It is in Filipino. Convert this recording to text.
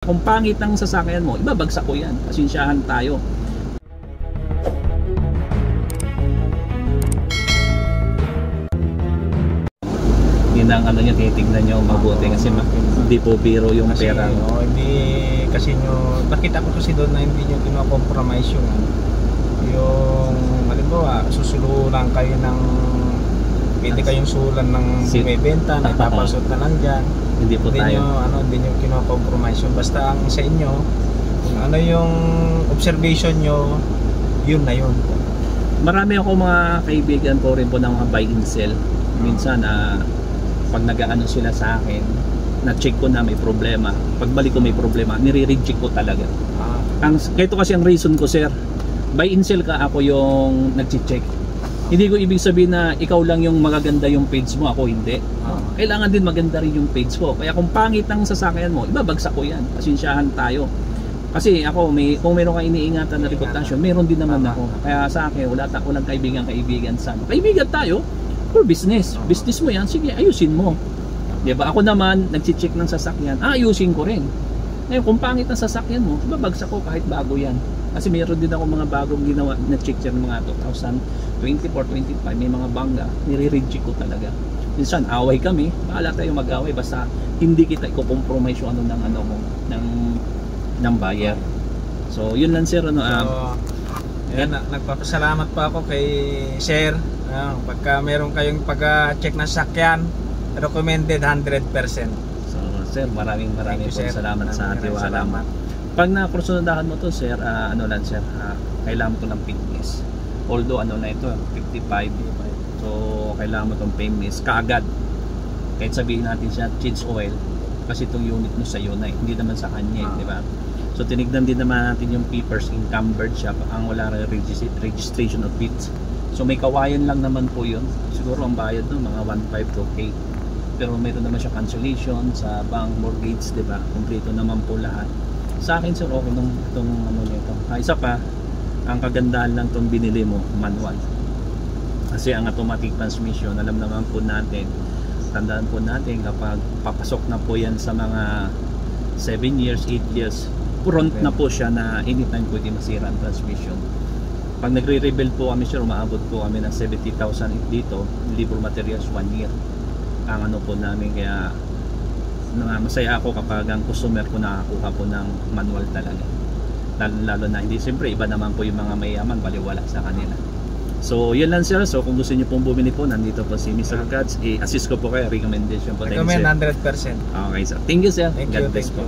Kung pangit ang sasakyan mo, ibabagsak ko yan. Pasensyahan tayo. Yun ang ano niya, titignan nyo mabuti kasi hindi po biro yung kasi, pera. Hindi kasi nyo, nakita ko kasi doon na hindi nyo kino-compromise yung halimbawa, susuluran kayo ng pwede kayong sulan ng bumibenta, napapasot na lang dyan. Hindi po tayo. Hindi nyo kino-compromise yung basta ang sa inyo, kung ano yung observation nyo, yun na yun. Marami ako mga kaibigan po rin po ng mga buy and sell. Minsan pag nag-ano sila sa akin, na-check ko na may problema. Pagbalik ko may problema, nire-reject ko talaga. Ito kasi ang reason ko, sir. Buy and sell ka, ako yung nag-check. Hindi ko ibig sabihin na ikaw lang yung magaganda yung page mo, ako hindi. Kailangan din maganda rin yung page ko. Kaya kung pangit ang sasakyan mo, ibabagsak ko yan. Pasensyahan tayo. Kasi ako, kung meron kang iniingatan na reputasyon, meron din naman ako. Kaya sa akin, walang kaibigan sa ano. Kaibigan tayo for business. Business mo yan, sige, ayusin mo. Diba? Ako naman, nag-check ng sasakyan, ayusin ko rin. Ngayon, kung pangit ang sasakyan mo, ibabagsak ko kahit bago yan. Kasi meron din ako mga bagong ginawa na check ng mga 2024, 25, may mga bangga, nire-reject ko talaga. Minsan, away kami, bahala tayo mag-away, basta hindi kita i-compromise yung ng buyer. So, yun lang, sir. Nagpapasalamat pa ako kay Sir. Pagka meron kayong pag-check na sasakyan, recommended 100%. So, sir, maraming po salamat sa tiwala mo. Pag nakursunadahan mo to, sir, sir, kailangan mo to ng fitness. Although ito 55, so kailangan mo tong fitness kaagad. Kahit sabihin natin siya change oil, kasi itong unit mo sa iyo na hindi naman sa kanya, di ba? So tinignan din naman natin yung papers, encumbered siya, ang wala registration of it. So may kawayan lang naman po yun. Siguro ang bayad no, mga 1.5 to 8. Pero mayroon naman siya cancellation sa bank, mortgage, di ba? Kompleto naman po lahat. Sa akin, sir, okay itong nito. Isa pa, ang kagandahan lang itong binili mo, manual. Kasi ang automatic transmission, alam naman po natin, tandaan po natin kapag papasok na po yan sa mga 7 years, 8 years, front na po siya na anytime pwede masira ang transmission. Pag nagre-rebuild po kami, sir, umaabot po kami ng 70,000 dito, libre materials 1 year. Ang po namin, kaya masaya ako kapag ang customer ko nakakuha po ng manual talaga. Lalo na hindi, siyempre iba naman po yung mga mayaman, baliwala sa kanila. So yun lang, sir. So kung gusto niyo pong bumili po, nandito po si Mr. Cats, i-assist ko po kayo, recommendation po. Recommend 100%. Okay, sir. Thank you, sir. God bless po.